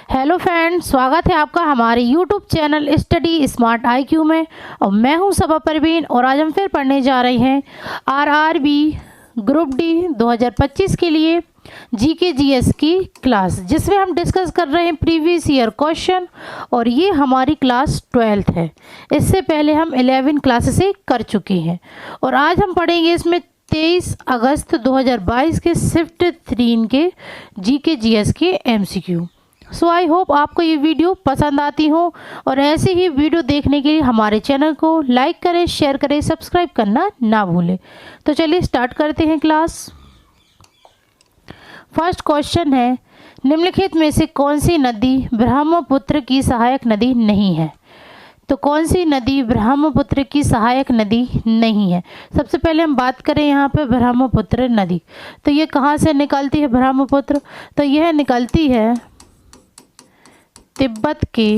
Hello friends, स्वागत है आपका हमारे YouTube channel study smart IQ में। और मैं हूं सबा परवीन और आज हम फिर पढ़ने जा रहे हैं आरआरबी ग्रुप डी 2025 के लिए जीके जीएस की क्लास, जिसमें हम डिस्कस कर रहे हैं प्रीवियस ईयर क्वेश्चन। और ये हमारी क्लास 12th है। इससे पहले हम 11 क्लासेस कर चुके हैं और आज हम पढ़ेंगे इसमें 23 अगस्त 2022 के शिफ्ट 3 के जीके जीएस के एमसीक्यू। सो आई होप आपको ये वीडियो पसंद आती हो और ऐसे ही वीडियो देखने के लिए हमारे चैनल को लाइक करें, शेयर करें, सब्सक्राइब करना ना भूलें। तो चलिए स्टार्ट करते हैं क्लास। फर्स्ट क्वेश्चन है, निम्नलिखित में से कौन सी नदी ब्रह्मपुत्र की सहायक नदी नहीं है? तो कौन सी नदी ब्रह्मपुत्र की सहायक नदी नहीं है? सबसे पहले हम बात करें यहाँ पे ब्रह्मपुत्र नदी, तो ये कहाँ से निकलती है ब्रह्मपुत्र? तो यह निकलती है तिब्बत के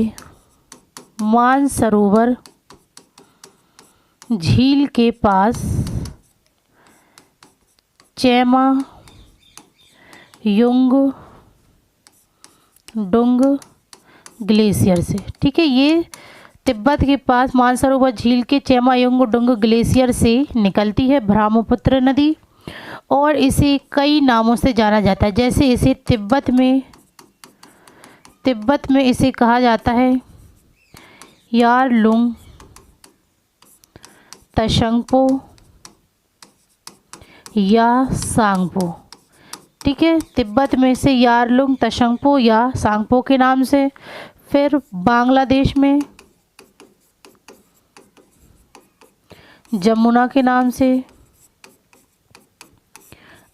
मानसरोवर झील के पास चेमा युंग डुंग ग्लेशियर से। ठीक है, ये तिब्बत के पास मानसरोवर झील के चेमा युंग डुंग ग्लेशियर से निकलती है ब्रह्मपुत्र नदी। और इसे कई नामों से जाना जाता है, जैसे इसे तिब्बत में इसे कहा जाता है यारलुंग तशंगपो या सांगपो। ठीक है, तिब्बत में इसे यारलुंग तशंगपो या सांगपो के नाम से। फिर बांग्लादेश में जमुना के नाम से,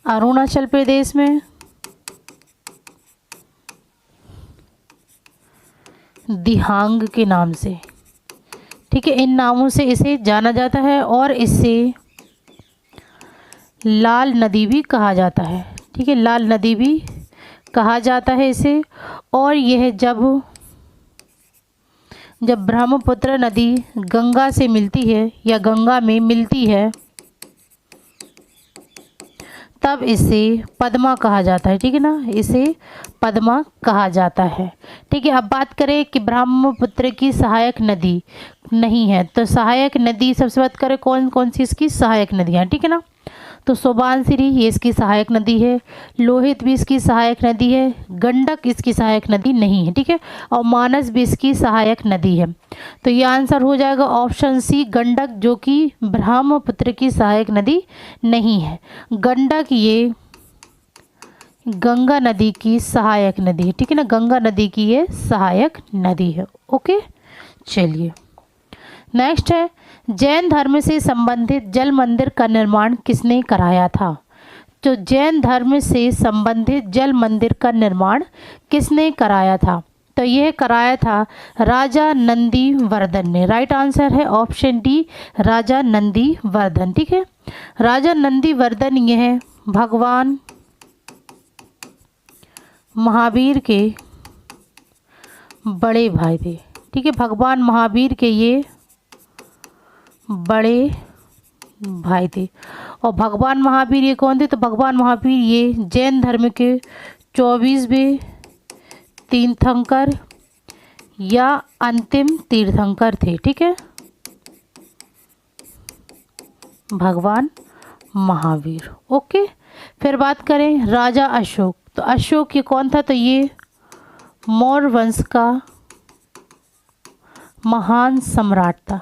अरुणाचल प्रदेश में दिहांग के नाम से। ठीक है, इन नामों से इसे जाना जाता है और इसे लाल नदी भी कहा जाता है। ठीक है, लाल नदी भी कहा जाता है इसे। और यह जब ब्रह्मपुत्र नदी गंगा से मिलती है या गंगा में मिलती है तब इसे पद्मा कहा जाता है। ठीक है ना, इसे पद्मा कहा जाता है। ठीक है, अब बात करें कि ब्रह्मपुत्र की सहायक नदी नहीं है, तो सहायक नदी सबसे बात करें कौन कौन सी इसकी सहायक नदियाँ। ठीक है ना, तो सोबानसिरी ये इसकी सहायक नदी है, लोहित भी इसकी सहायक नदी है, गंडक इसकी सहायक नदी नहीं है। ठीक है, और मानस भी इसकी सहायक नदी है। तो ये आंसर हो जाएगा ऑप्शन सी गंडक, जो कि ब्रह्मपुत्र की सहायक नदी नहीं है। गंडक ये गंगा नदी की सहायक नदी है। ठीक है ना, गंगा नदी की ये सहायक नदी है। ओके, चलिए नेक्स्ट है, जैन धर्म से संबंधित जल मंदिर का निर्माण किसने कराया था? तो जैन धर्म से संबंधित जल मंदिर का निर्माण किसने कराया था? तो यह कराया था राजा नंदी वर्धन ने। राइट आंसर है ऑप्शन डी, राजा नंदी वर्धन। ठीक है, राजा नंदी वर्धन यह भगवान महावीर के बड़े भाई थे। ठीक है, भगवान महावीर के ये बड़े भाई थे। और भगवान महावीर ये कौन थे? तो भगवान महावीर ये जैन धर्म के 24वें तीर्थंकर या अंतिम तीर्थंकर थे। ठीक है, भगवान महावीर। ओके, फिर बात करें राजा अशोक, तो अशोक ये कौन था? तो ये मौर्य वंश का महान सम्राट था।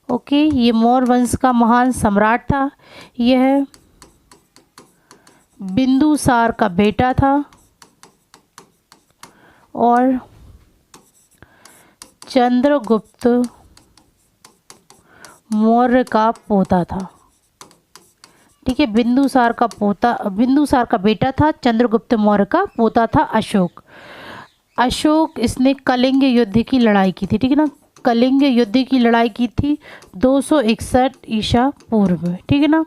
ओके, ये मौर्य वंश का महान सम्राट था। यह बिंदुसार का बेटा था और चंद्रगुप्त मौर्य का पोता था। ठीक है, बिंदुसार का बेटा था, चंद्रगुप्त मौर्य का पोता था अशोक। अशोक इसने कलिंग युद्ध की लड़ाई की थी। ठीक है ना, कलिंग युद्ध की लड़ाई की थी 261 ईसा पूर्व में। ठीक है ना,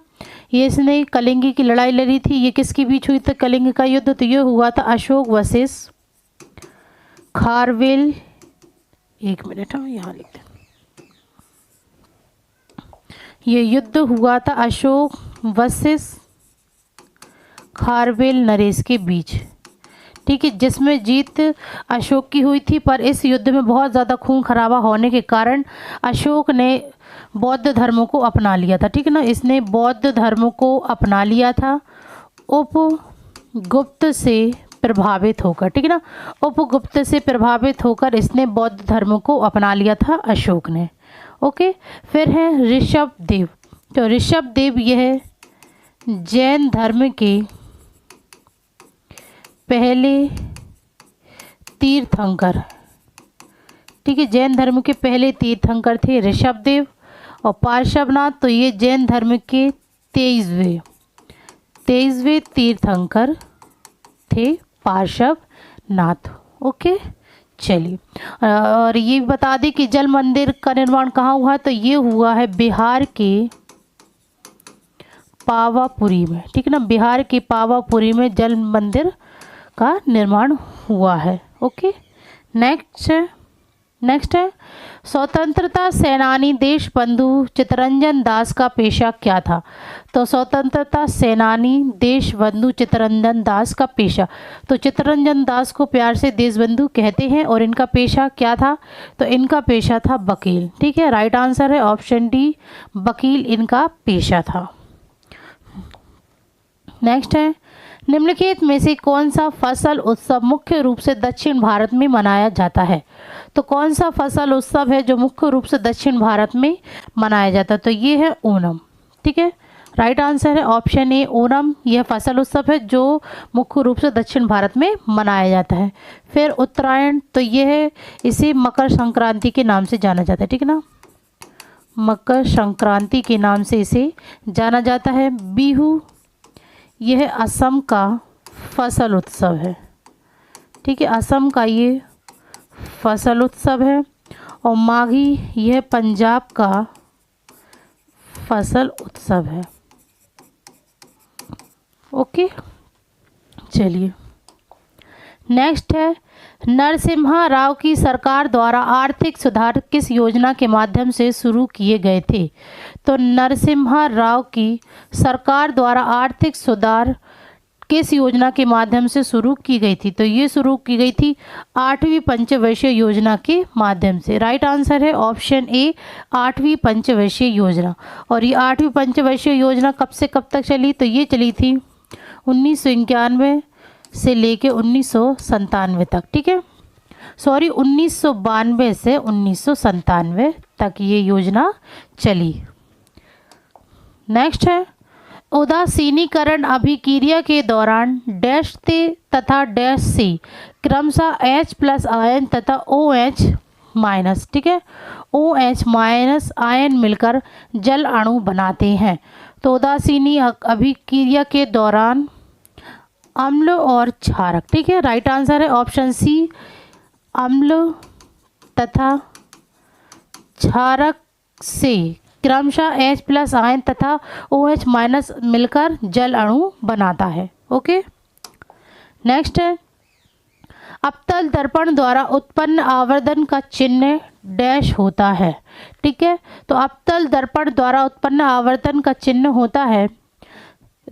ये इसने कलिंग की लड़ाई लड़ी थी। ये किसके बीच हुई थी कलिंग का युद्ध? तो ये हुआ था अशोक वर्सेस खारवेल। एक मिनट, हम यहाँ लिखते हैं। ये युद्ध हुआ था अशोक वर्सेस खारवेल नरेश के बीच। ठीक है, जिसमें जीत अशोक की हुई थी, पर इस युद्ध में बहुत ज़्यादा खून खराबा होने के कारण अशोक ने बौद्ध धर्म को अपना लिया था। ठीक है ना, इसने बौद्ध धर्म को अपना लिया था उपगुप्त से प्रभावित होकर। ठीक है ना, उपगुप्त से प्रभावित होकर इसने बौद्ध धर्म को अपना लिया था अशोक ने। ओके, फिर है ऋषभ देव। तो ऋषभ देव यह जैन धर्म के पहले तीर्थंकर, ठीक है, जैन धर्म के पहले तीर्थंकर थे ऋषभ देव। और पार्श्वनाथ, तो ये जैन धर्म के 23वें तीर्थंकर थे पार्श्वनाथ। ओके, चलिए, और ये बता दें कि जल मंदिर का निर्माण कहाँ हुआ है, तो ये हुआ है बिहार के पावापुरी में। ठीक है ना, बिहार के पावापुरी में जल मंदिर का निर्माण हुआ है। ओके, नेक्स्ट है स्वतंत्रता सेनानी देशबंधु चित्तरंजन दास का पेशा क्या था। तो स्वतंत्रता सेनानी देशबंधु चित्तरंजन दास का पेशा, तो चित्तरंजन दास को प्यार से देशबंधु कहते हैं। और इनका पेशा क्या था, तो इनका पेशा था वकील। ठीक है, राइट आंसर है ऑप्शन डी, वकील इनका पेशा था। नेक्स्ट है निम्नलिखित में से कौन सा फसल उत्सव मुख्य रूप से दक्षिण भारत में मनाया जाता है। तो कौन सा फसल उत्सव है जो मुख्य रूप से दक्षिण भारत में मनाया जाता है, तो ये है ओणम। ठीक है, राइट आंसर है ऑप्शन ए, ओणम यह फसल उत्सव है जो मुख्य रूप से दक्षिण भारत में मनाया जाता है। फिर उत्तरायण, तो यह इसे मकर संक्रांति के नाम से जाना जाता है। ठीक है ना, मकर संक्रांति के नाम से इसे जाना जाता है। बिहू, यह असम का फसल उत्सव है। ठीक है, असम का ये फसल उत्सव है। और माघी, यह पंजाब का फसल उत्सव है। ओके, चलिए, नेक्स्ट है नरसिम्हा राव की सरकार द्वारा आर्थिक सुधार किस योजना के माध्यम से शुरू किए गए थे। तो नरसिम्हा राव की सरकार द्वारा आर्थिक सुधार किस योजना के माध्यम से शुरू की गई थी, तो ये शुरू की गई थी 8वीं पंचवर्षीय योजना के माध्यम से। राइट आंसर है ऑप्शन ए, 8वीं पंचवर्षीय योजना। और ये 8वीं पंचवर्षीय योजना कब से कब तक चली, तो ये चली थी 1991 से लेके 1997 तक। ठीक है, सॉरी 1992 से 1997 तक ये योजना चली। नेक्स्ट है उदासीनीकरण अभिक्रिया के दौरान डैश से तथा डैश से क्रमशः H+ आयन तथा OH-, ठीक है, OH- आयन मिलकर जल अणु बनाते हैं। तो उदासीनी अभिक्रिया के दौरान अम्ल और क्षारक। ठीक है, राइट आंसर है ऑप्शन सी, अम्ल तथा क्षारक से क्रमशः H+ आयन तथा OH- मिलकर जल अणु बनाता है। ओके, नेक्स्ट है अवतल दर्पण द्वारा उत्पन्न आवर्धन का चिन्ह डैश होता है। ठीक है, तो अवतल दर्पण द्वारा उत्पन्न आवर्धन का चिन्ह होता है,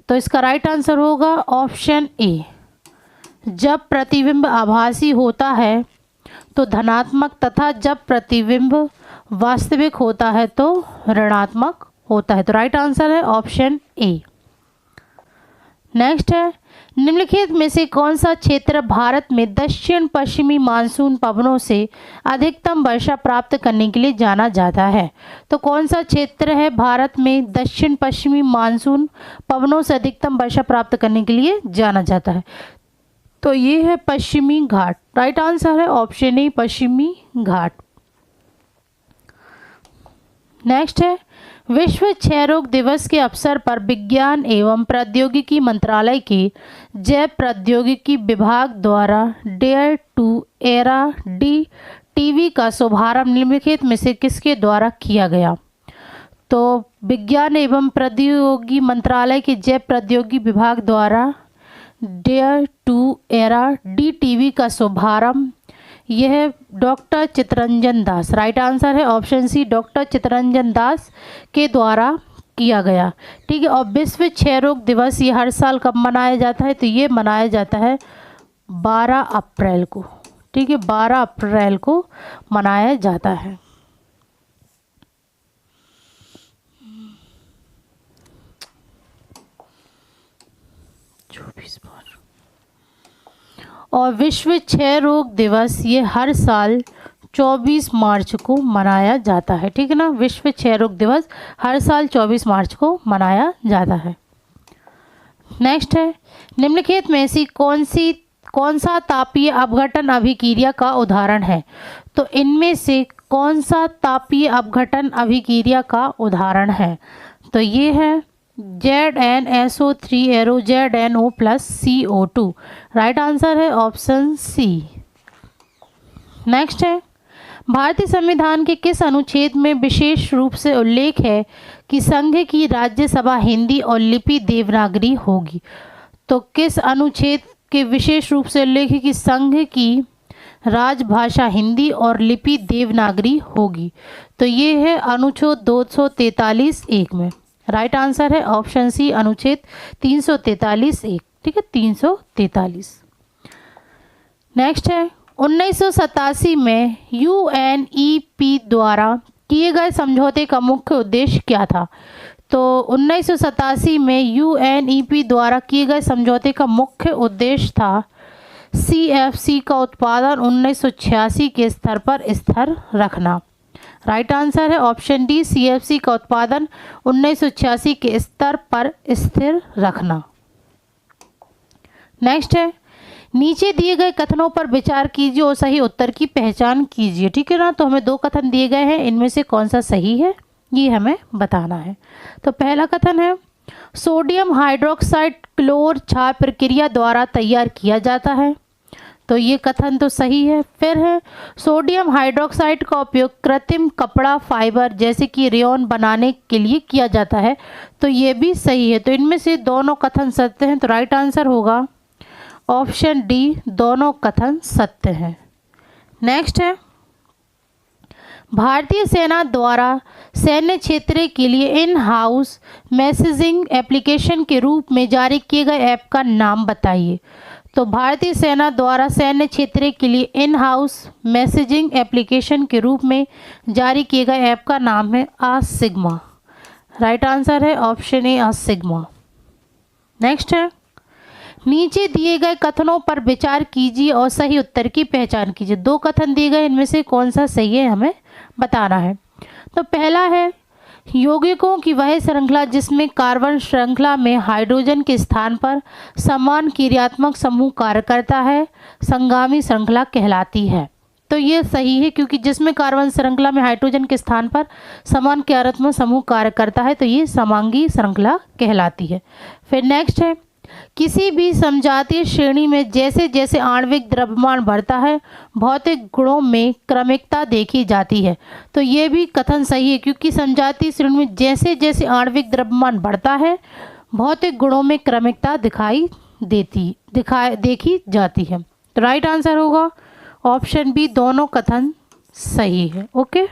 तो इसका राइट आंसर होगा ऑप्शन ए। जब प्रतिबिंब आभासी होता है तो धनात्मक तथा जब प्रतिबिंब वास्तविक होता है तो ऋणात्मक होता है। तो राइट आंसर है ऑप्शन ए। नेक्स्ट है निम्नलिखित में से कौन सा क्षेत्र भारत में दक्षिण पश्चिमी मानसून पवनों से अधिकतम वर्षा प्राप्त करने के लिए जाना जाता है। तो कौन सा क्षेत्र है भारत में दक्षिण पश्चिमी मानसून पवनों से अधिकतम वर्षा प्राप्त करने के लिए जाना जाता है, तो ये है पश्चिमी घाट। राइट आंसर है ऑप्शन ए, पश्चिमी घाट। नेक्स्ट है विश्व क्षय रोग दिवस के अवसर पर विज्ञान एवं प्रौद्योगिकी मंत्रालय के जैव प्रौद्योगिकी विभाग द्वारा डेयर टू एरा डी-टीवी का शुभारंभ निम्नलिखित में से किसके द्वारा किया गया। तो विज्ञान एवं प्रौद्योगिकी मंत्रालय के जैव प्रौद्योगिकी विभाग द्वारा डेयर टू एरा डी-टीवी का शुभारंभ यह doctor Chittaranjan Das, right answer है option C, doctor Chittaranjan Das के द्वारा किया गया। ठीक है, और विश्व क्षय रोग दिवस ये हर साल कब मनाया जाता है, तो ये मनाया जाता है 12 अप्रैल को, ठीक है, 12 अप्रैल को मनाया जाता है। और विश्व क्षय रोग दिवस ये हर साल 24 मार्च को मनाया जाता है, ठीक है ना। विश्व क्षय रोग दिवस हर साल 24 मार्च को मनाया जाता है। नेक्स्ट है, निम्नलिखित में से कौन सा तापीय अपघटन अभिक्रिया का उदाहरण है। तो इनमें से कौन सा तापीय अपघटन अभिक्रिया का उदाहरण है। तो ये है ZnSO3 arrow ZnO plus CO2। Right answer है ऑप्शन सी। नेक्स्ट है, भारतीय संविधान के किस अनुच्छेद में विशेष रूप से उल्लेख है कि संघ की राज्यसभा हिंदी और लिपि देवनागरी होगी। तो किस अनुच्छेद के विशेष रूप से उल्लेख है कि संघ की राजभाषा हिंदी और लिपि देवनागरी होगी। तो ये है अनुच्छेद 243(1) में। राइट आंसर है ऑप्शन सी अनुच्छेद 343(1), ठीक है, 343। नेक्स्ट है, 1987 में UNEP द्वारा किए गए समझौते का मुख्य उद्देश्य क्या था। तो 1987 में UNEP द्वारा किए गए समझौते का मुख्य उद्देश्य था CFC का उत्पादन 1986 के स्तर पर स्थिर रखना। राइट आंसर है ऑप्शन डी CFC का उत्पादन 1986 के स्तर पर स्थिर रखना। नेक्स्ट है, नीचे दिए गए कथनों पर विचार कीजिए और सही उत्तर की पहचान कीजिए, ठीक है ना। तो हमें 2 कथन दिए गए हैं, इनमें से कौन सा सही है ये हमें बताना है। तो पहला कथन है, सोडियम हाइड्रोक्साइड क्लोर क्षार प्रक्रिया द्वारा तैयार किया जाता है। तो ये कथन तो सही है। फिर है, सोडियम हाइड्रोक्साइड का उपयोग कृत्रिम कपड़ा फाइबर जैसे कि रेयॉन बनाने के लिए किया जाता है। तो ये भी सही है। तो इनमें से दोनों कथन सत्य हैं। तो राइट आंसर होगा ऑप्शन डी, दोनों कथन सत्य हैं। नेक्स्ट है, भारतीय सेना द्वारा सैन्य क्षेत्र के लिए इन हाउस मैसेजिंग एप्लीकेशन के रूप में जारी किए गए ऐप का नाम बताइए। तो भारतीय सेना द्वारा सैन्य क्षेत्र के लिए इन हाउस मैसेजिंग एप्लीकेशन के रूप में जारी किए गए ऐप का नाम है ASIGMA। राइट आंसर है ऑप्शन ए ASIGMA। नेक्स्ट है, नीचे दिए गए कथनों पर विचार कीजिए और सही उत्तर की पहचान कीजिए। 2 कथन दिए गए, इनमें से कौन सा सही है हमें बताना है। तो पहला है, यौगिकों की वह श्रृंखला जिसमें कार्बन श्रृंखला में हाइड्रोजन के स्थान पर समान क्रियात्मक समूह कार्य करता है संगामी श्रृंखला कहलाती है। तो ये सही है, क्योंकि जिसमें कार्बन श्रृंखला में हाइड्रोजन के स्थान पर समान क्रियात्मक समूह कार्य करता है तो ये समांगी श्रृंखला कहलाती है। फिर नेक्स्ट है, किसी भी समजातीय श्रेणी में जैसे जैसे आणविक द्रव्यमान बढ़ता है भौतिक गुणों में क्रमिकता देखी जाती है। तो ये भी कथन सही है, क्योंकि समजातीय श्रेणी में जैसे जैसे आणविक द्रव्यमान बढ़ता है भौतिक गुणों में क्रमिकता देखी जाती है। तो राइट आंसर होगा ऑप्शन बी, दोनों कथन सही है। ओके,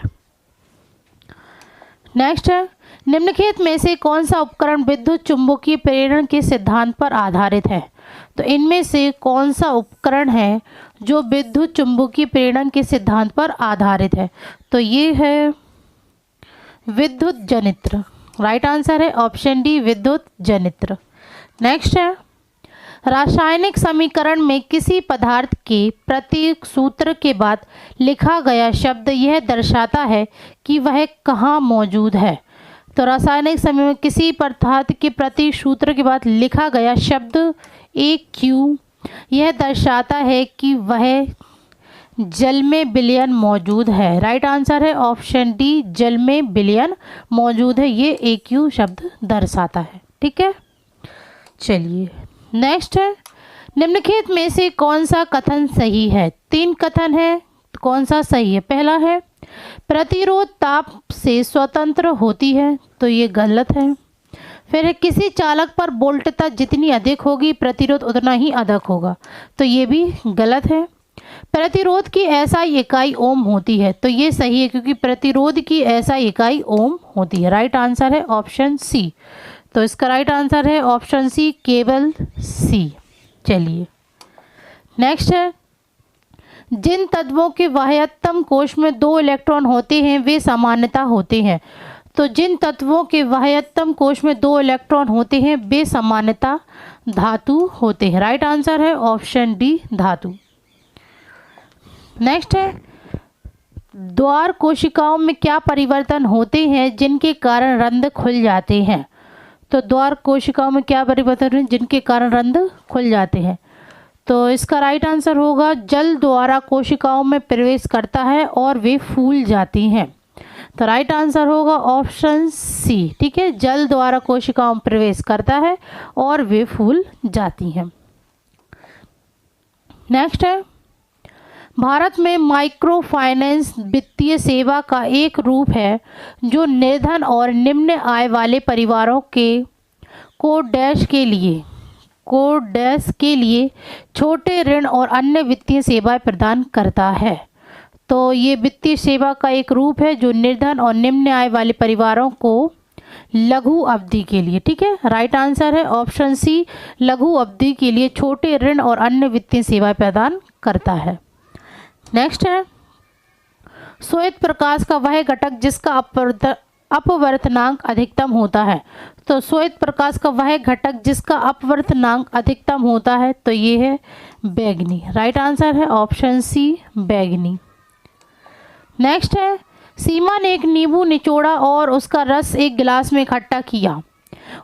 नेक्स्ट है, निम्नलिखित में से कौन सा उपकरण विद्युत चुंबकीय प्रेरण के सिद्धांत पर आधारित है। तो इनमें से कौन सा उपकरण है जो विद्युत चुंबकीय प्रेरण के सिद्धांत पर आधारित है। तो ये है विद्युत जनित्र। राइट आंसर है ऑप्शन डी, विद्युत जनित्र। नेक्स्ट है, रासायनिक समीकरण में किसी पदार्थ के प्रत्येक सूत्र के बाद लिखा गया शब्द यह दर्शाता है कि वह कहाँ मौजूद है। तो रासायनिक समीकरण में किसी पदार्थ के प्रत्येक सूत्र के बाद लिखा गया शब्द AQ यह दर्शाता है कि वह जल में विलयन मौजूद है। राइट आंसर है ऑप्शन डी, जल में विलयन मौजूद है, ये AQ शब्द दर्शाता है। ठीक है, चलिए नेक्स्ट है, निम्नलिखित में से कौन सा कथन सही है। 3 कथन है, कौन सा सही है। पहला है, प्रतिरोध ताप से स्वतंत्र होती है। तो ये गलत है। फिर है, किसी चालक पर वोल्टता जितनी अधिक होगी प्रतिरोध उतना ही अधिक होगा। तो ये भी गलत है। प्रतिरोध की SI इकाई ओम होती है। तो ये सही है, क्योंकि प्रतिरोध की SI इकाई ओम होती है। राइट आंसर है ऑप्शन सी। तो इसका राइट आंसर है ऑप्शन सी, केवल सी। चलिए नेक्स्ट है, जिन तत्वों के बाह्यतम कोश में 2 इलेक्ट्रॉन होते हैं वे सामान्यतः होते हैं। तो जिन तत्वों के बाह्यतम कोश में 2 इलेक्ट्रॉन होते हैं वे सामान्यतः धातु होते हैं। राइट आंसर है ऑप्शन डी, धातु। नेक्स्ट है, द्वार कोशिकाओं में क्या परिवर्तन होते हैं जिनके कारण रंध्र खुल जाते हैं। तो द्वार कोशिकाओं में क्या परिवर्तन है जिनके कारण रंध्र खुल जाते हैं। तो इसका राइट आंसर होगा, जल द्वारा कोशिकाओं में प्रवेश करता है और वे फूल जाती हैं। तो राइट आंसर होगा ऑप्शन सी। ठीक है, जल द्वारा कोशिकाओं में प्रवेश करता है और वे फूल जाती हैं। नेक्स्ट है, भारत में माइक्रो फाइनेंस वित्तीय सेवा का एक रूप है जो निर्धन और निम्न आय वाले परिवारों के को डैश के लिए छोटे ऋण और अन्य वित्तीय सेवाएं प्रदान करता है। तो ये वित्तीय सेवा का एक रूप है जो निर्धन और निम्न आय वाले परिवारों को लघु अवधि के लिए, ठीक है, राइट आंसर है ऑप्शन सी, लघु अवधि के लिए छोटे ऋण और अन्य वित्तीय सेवाएं प्रदान करता है। नेक्स्ट है, श्वेत प्रकाश का वह घटक जिसका अपवर्तनांक अधिकतम होता है। तो श्वेत प्रकाश का वह घटक जिसका अपवर्तनांक अधिकतम होता है तो ये है बैंगनी। राइट आंसर है ऑप्शन सी, बैंगनी। नेक्स्ट है, सीमा ने एक नींबू निचोड़ा और उसका रस एक गिलास में इकट्ठा किया।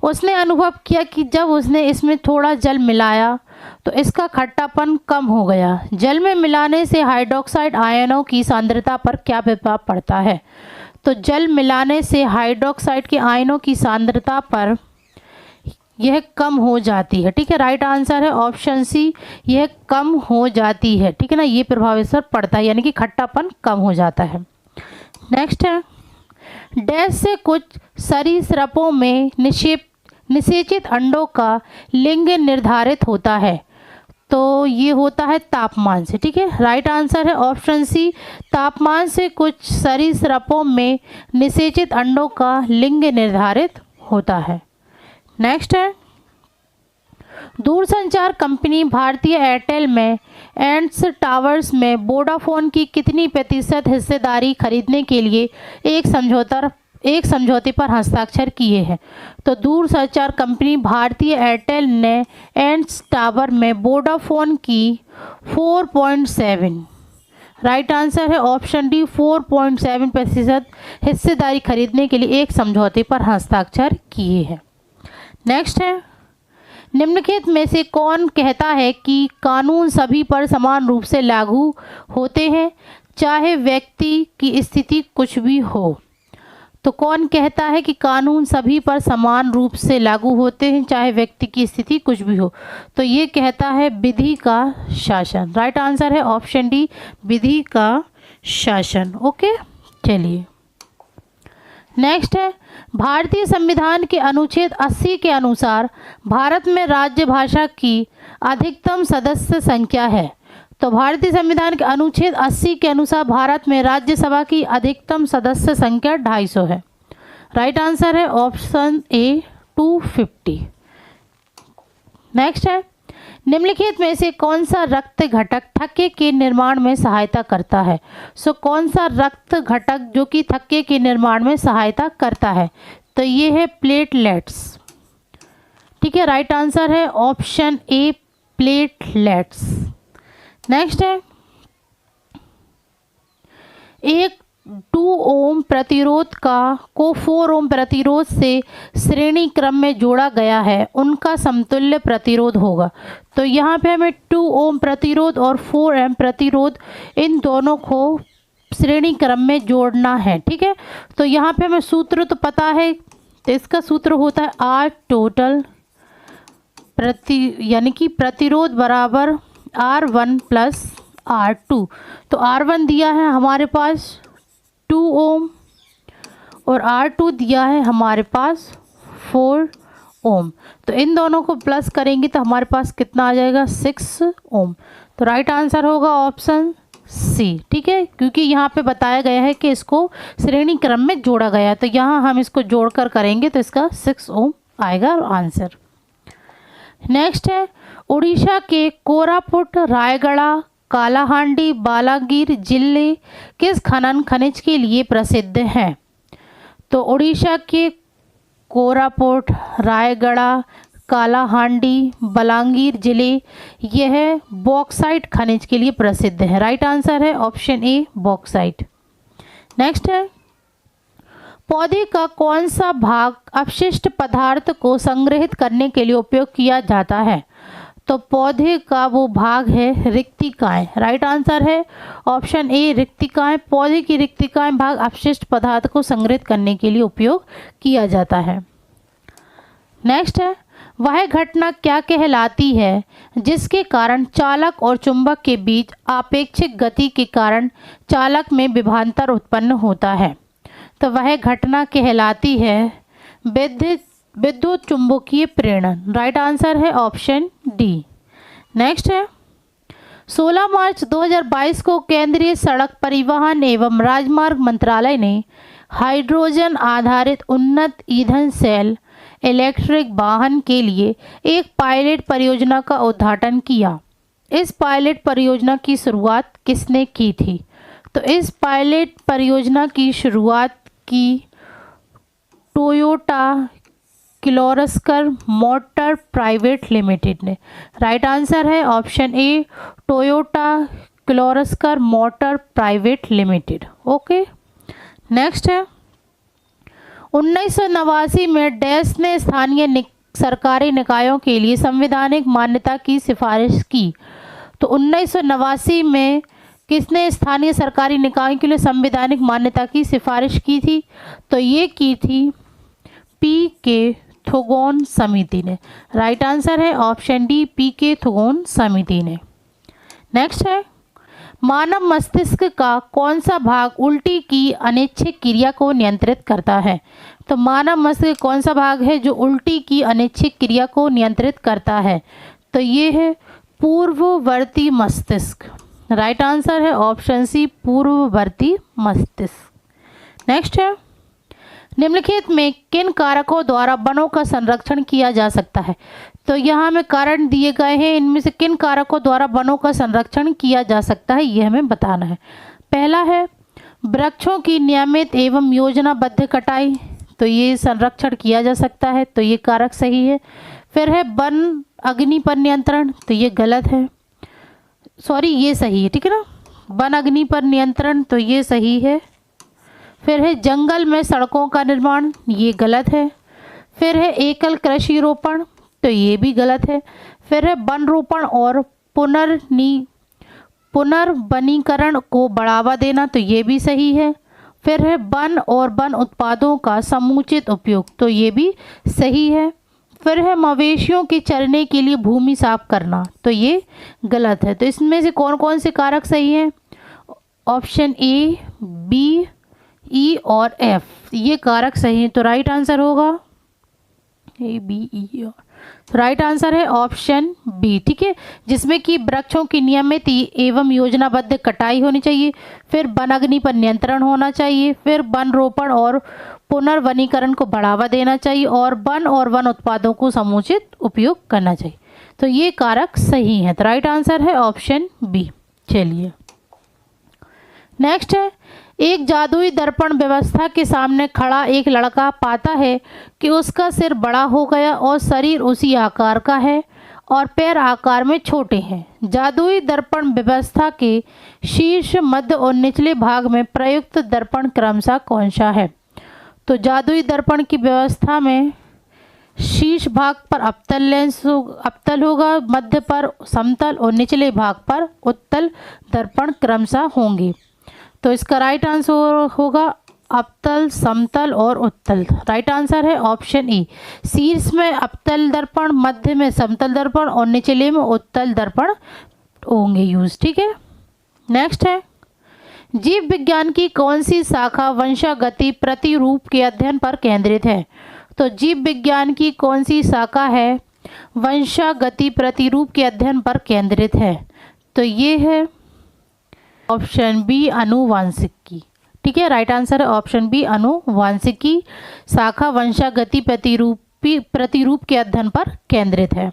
उसने अनुभव किया कि जब उसने इसमें थोड़ा जल मिलाया तो इसका खट्टापन कम हो गया। जल में मिलाने से हाइड्रोक्साइड आयनों की सांद्रता पर क्या प्रभाव पड़ता है। तो जल मिलाने से हाइड्रोक्साइड के आयनों की सांद्रता पर यह कम हो जाती है। ठीक है, राइट आंसर है ऑप्शन सी, यह कम हो जाती है। ठीक है ना, ये प्रभाव इस पर पड़ता है, यानी कि खट्टापन कम हो जाता है। नेक्स्ट है, डैश से कुछ सरीसृपों में निषेचित अंडों का लिंग निर्धारित होता है। तो ये होता है तापमान से। ठीक है, राइट आंसर है ऑप्शन सी, तापमान से कुछ सरीसृपों में निषेचित अंडों का लिंग निर्धारित होता है। नेक्स्ट है, दूरसंचार कंपनी भारतीय एयरटेल में एंड्स टावर्स में वोडाफोन की कितनी प्रतिशत हिस्सेदारी खरीदने के लिए एक समझौते पर हस्ताक्षर किए हैं। तो दूरसंचार कंपनी भारतीय एयरटेल ने एंड्स टावर में वोडाफोन की 4.7, राइट आंसर है ऑप्शन डी, 4.7% हिस्सेदारी खरीदने के लिए एक समझौते पर हस्ताक्षर किए हैं। नेक्स्ट है, निम्नलिखित में से कौन कहता है कि कानून सभी पर समान रूप से लागू होते हैं चाहे व्यक्ति की स्थिति कुछ भी हो। तो कौन कहता है कि कानून सभी पर समान रूप से लागू होते हैं चाहे व्यक्ति की स्थिति कुछ भी हो। तो ये कहता है विधि का शासन। राइट आंसर है ऑप्शन डी, विधि का शासन। ओके, चलिए नेक्स्ट है, भारतीय संविधान के अनुच्छेद 80 के अनुसार भारत में राज्य भाषा की अधिकतम सदस्य संख्या है। तो भारतीय संविधान के अनुच्छेद 80 के अनुसार भारत में राज्यसभा की अधिकतम सदस्य संख्या 250 है। राइट आंसर है ऑप्शन ए, 250। नेक्स्ट है, निम्नलिखित में से कौन सा रक्त घटक थक्के के निर्माण में सहायता करता है। सो कौन सा रक्त घटक जो कि थक्के के निर्माण में सहायता करता है। तो ये है प्लेटलेट्स। ठीक है, राइट आंसर है ऑप्शन ए, प्लेटलेट्स। नेक्स्ट है, एक 2 ओम प्रतिरोध को 4 ओम प्रतिरोध से श्रेणी क्रम में जोड़ा गया है, उनका समतुल्य प्रतिरोध होगा। तो यहाँ पे हमें 2 ओम प्रतिरोध और 4 ओम प्रतिरोध इन दोनों को श्रेणी क्रम में जोड़ना है। ठीक है, तो यहाँ पे हमें सूत्र तो पता है, तो इसका सूत्र होता है R टोटल यानी कि प्रतिरोध बराबर R1 प्लस R2। तो R1 दिया है हमारे पास 2 ओम और R2 दिया है हमारे पास 4 ओम। तो इन दोनों को प्लस करेंगे तो हमारे पास कितना आ जाएगा, 6 ओम। तो राइट आंसर होगा ऑप्शन सी। ठीक है, क्योंकि यहाँ पे बताया गया है कि इसको श्रेणी क्रम में जोड़ा गया है, तो यहाँ हम इसको जोड़कर करेंगे तो इसका 6 ओम आएगा आंसर। नेक्स्ट है, उड़ीसा के कोरापुट, रायगढ़, कालाहांडी, बालागीर जिले किस खनिज के लिए प्रसिद्ध हैं? तो उड़ीसा के कोरापुट, रायगढ़, कालाहांडी, बलांगीर जिले यह बॉक्साइट खनिज के लिए प्रसिद्ध है। राइट आंसर है ऑप्शन ए बॉक्साइट। नेक्स्ट है, पौधे का कौन सा भाग अपशिष्ट पदार्थ को संग्रहित करने के लिए उपयोग किया जाता है? तो पौधे का वो भाग है रिक्तिकाएं। राइट आंसर है ऑप्शन ए रिक्तिकाएं। पौधे की रिक्तिकाएं भाग अपशिष्ट पदार्थ को संग्रहित करने के लिए उपयोग किया जाता है। नेक्स्ट है, वह घटना क्या कहलाती है जिसके कारण चालक और चुंबक के बीच आपेक्षिक गति के कारण चालक में विभवांतर उत्पन्न होता है? तो वह घटना कहलाती है विद्युत चुंबकीय प्रेरण। राइट आंसर है ऑप्शन डी। नेक्स्ट है, 16 मार्च 2022 को केंद्रीय सड़क परिवहन एवं राजमार्ग मंत्रालय ने हाइड्रोजन आधारित उन्नत ईंधन सेल इलेक्ट्रिक वाहन के लिए एक पायलट परियोजना का उद्घाटन किया। इस पायलट परियोजना की शुरुआत किसने की थी? तो इस पायलट परियोजना की शुरुआत की Toyota Kirloskar motor private limited ने। राइट आंसर है option A Toyota Kirloskar motor private limited. Okay, next है, 1989 में डैश ने स्थानीय सरकारी निकायों के लिए संवैधानिक मान्यता की सिफारिश की। तो 1989 में किसने स्थानीय सरकारी निकायों के लिए संवैधानिक मान्यता की सिफारिश की थी? तो ये की थी पी.के. थोगोन समिति ने। राइट आंसर है ऑप्शन डी पी.के. थोगोन समिति ने। नेक्स्ट है, मानव मस्तिष्क का कौन सा भाग उल्टी की अनैच्छिक क्रिया को नियंत्रित करता है? तो मानव मस्तिष्क कौन सा भाग है जो उल्टी की अनैच्छिक क्रिया को नियंत्रित करता है? तो ये है पूर्ववर्ती मस्तिष्क। राइट आंसर है ऑप्शन सी पूर्ववर्ती मस्तिष्क। नेक्स्ट है, निम्नलिखित में किन कारकों द्वारा वनों का संरक्षण किया जा सकता है? तो यहाँ हमें कारण दिए गए हैं, इनमें से किन कारकों द्वारा वनों का संरक्षण किया जा सकता है ये हमें बताना है। पहला है वृक्षों की नियमित एवं योजनाबद्ध कटाई, तो ये संरक्षण किया जा सकता है, तो ये कारक सही है। फिर है वन अग्नि पर नियंत्रण, तो ये गलत है, सॉरी ये सही है, ठीक है ना, वन अग्नि पर नियंत्रण, तो ये सही है। फिर है जंगल में सड़कों का निर्माण, ये गलत है। फिर है एकल कृषि रोपण, तो ये भी गलत है। फिर है वन रोपण और पुनर्वनीकरण को बढ़ावा देना, तो ये भी सही है। फिर है वन और वन उत्पादों का समुचित उपयोग, तो ये भी सही है। फिर है मवेशियों के चरने के लिए भूमि साफ करना, तो ये गलत है। तो इसमें से कौन कौन से कारक सही हैं? ऑप्शन ए, बी, ई और एफ, ये कारक सही है। तो राइट आंसर होगा ए, बी, ई और राइट आंसर है ऑप्शन बी, ठीक है, जिसमें कि वृक्षों की नियमित एवं योजनाबद्ध कटाई होनी चाहिए, फिर वन अग्नि पर नियंत्रण होना चाहिए, फिर वन रोपण और पुनर्वनीकरण को बढ़ावा देना चाहिए, और वन उत्पादों को समुचित उपयोग करना चाहिए। तो ये कारक सही हैं, तो राइट आंसर है ऑप्शन बी। चलिए नेक्स्ट है, एक जादुई दर्पण व्यवस्था के सामने खड़ा एक लड़का पाता है कि उसका सिर बड़ा हो गया और शरीर उसी आकार का है और पैर आकार में छोटे हैं। जादुई दर्पण व्यवस्था के शीर्ष, मध्य और निचले भाग में प्रयुक्त दर्पण क्रमशः कौन सा है? तो जादुई दर्पण की व्यवस्था में शीर्ष भाग पर अवतल होगा, मध्य पर समतल और निचले भाग पर उत्तल दर्पण क्रमशः होंगे। तो इसका राइट आंसर होगा अवतल, समतल और उत्तल। राइट आंसर है ऑप्शन ए, शीर्ष में अवतल दर्पण, मध्य में समतल दर्पण और निचले में उत्तल दर्पण होंगे यूज, ठीक है। नेक्स्ट है, जीव विज्ञान की कौन सी शाखा वंशागति प्रतिरूप के अध्ययन पर केंद्रित है? तो जीव विज्ञान की कौन सी शाखा है वंशागति प्रतिरूप के अध्ययन पर केंद्रित है? तो ये है ऑप्शन बी आनुवांशिकी, ठीक है, राइट आंसर है ऑप्शन बी आनुवांशिकी शाखा वंशागति प्रतिरूप के अध्ययन पर केंद्रित है।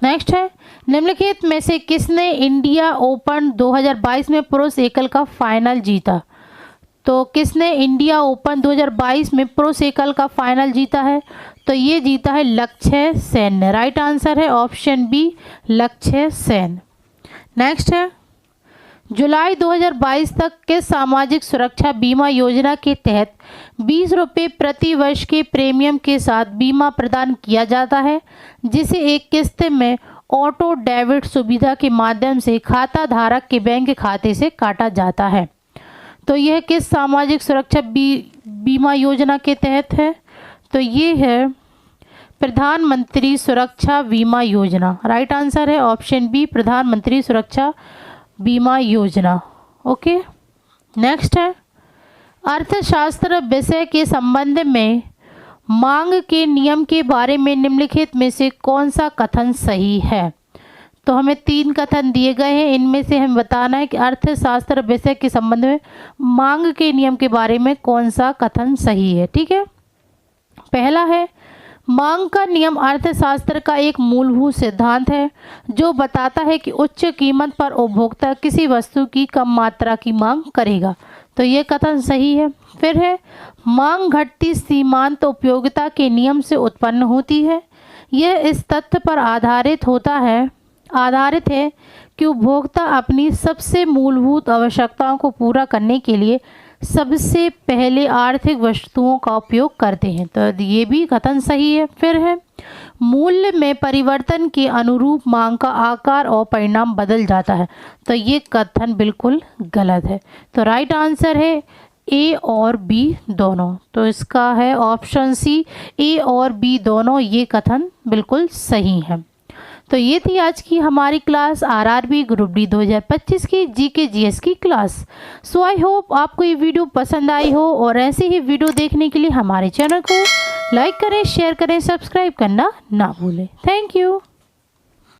नेक्स्ट है, निम्नलिखित में से किसने इंडिया ओपन 2022 में पुरुष एकल का फाइनल जीता? तो किसने इंडिया ओपन 2022 में पुरुष एकल का फाइनल जीता है? तो ये जीता है लक्ष्य सेन ने। राइट आंसर है ऑप्शन बी, लक्ष्य सेन। नेक्स्ट है, जुलाई 2022 तक किस सामाजिक सुरक्षा बीमा योजना के तहत 20 रुपये प्रति वर्ष के प्रीमियम के साथ बीमा प्रदान किया जाता है, जिसे एक किस्त में ऑटो डेबिट सुविधा के माध्यम से खाता धारक के बैंक खाते से काटा जाता है? तो यह किस सामाजिक सुरक्षा बीमा योजना के तहत है? तो ये है प्रधानमंत्री सुरक्षा बीमा योजना। राइट आंसर है ऑप्शन बी, प्रधानमंत्री सुरक्षा बीमा योजना। ओके, नेक्स्ट है, अर्थशास्त्र विषय के संबंध में मांग के नियम के बारे में निम्नलिखित में से कौन सा कथन सही है? तो हमें 3 कथन दिए गए हैं, इनमें से हमें बताना है कि अर्थशास्त्र विषय के संबंध में मांग के नियम के बारे में कौन सा कथन सही है। ठीक है, पहला है, मांग का नियम अर्थशास्त्र का एक मूलभूत सिद्धांत है जो बताता है कि उच्च कीमत पर उपभोक्ता किसी वस्तु की कम मात्रा की मांग करेगा। तो ये कथन सही है। फिर है, मांग घटती सीमांत उपयोगिता के नियम से उत्पन्न होती है। यह इस तथ्य पर आधारित है कि उपभोक्ता अपनी सबसे मूलभूत आवश्यकताओं को पूरा करने के लिए सबसे पहले आर्थिक वस्तुओं का उपयोग करते हैं। तो ये भी कथन सही है। फिर है, मूल्य में परिवर्तन के अनुरूप मांग का आकार और परिणाम बदल जाता है। तो ये कथन बिल्कुल गलत है। तो राइट आंसर है ए और बी दोनों। तो इसका है ऑप्शन सी, ए और बी दोनों, ये कथन बिल्कुल सही है। तो ये थी आज की हमारी क्लास आरआरबी ग्रुप डी 2025 की जीके जीएस की क्लास। सो आई होप आपको ये वीडियो पसंद आई हो, और ऐसे ही वीडियो देखने के लिए हमारे चैनल को लाइक करें, शेयर करें, सब्सक्राइब करना ना भूलें। Thank you.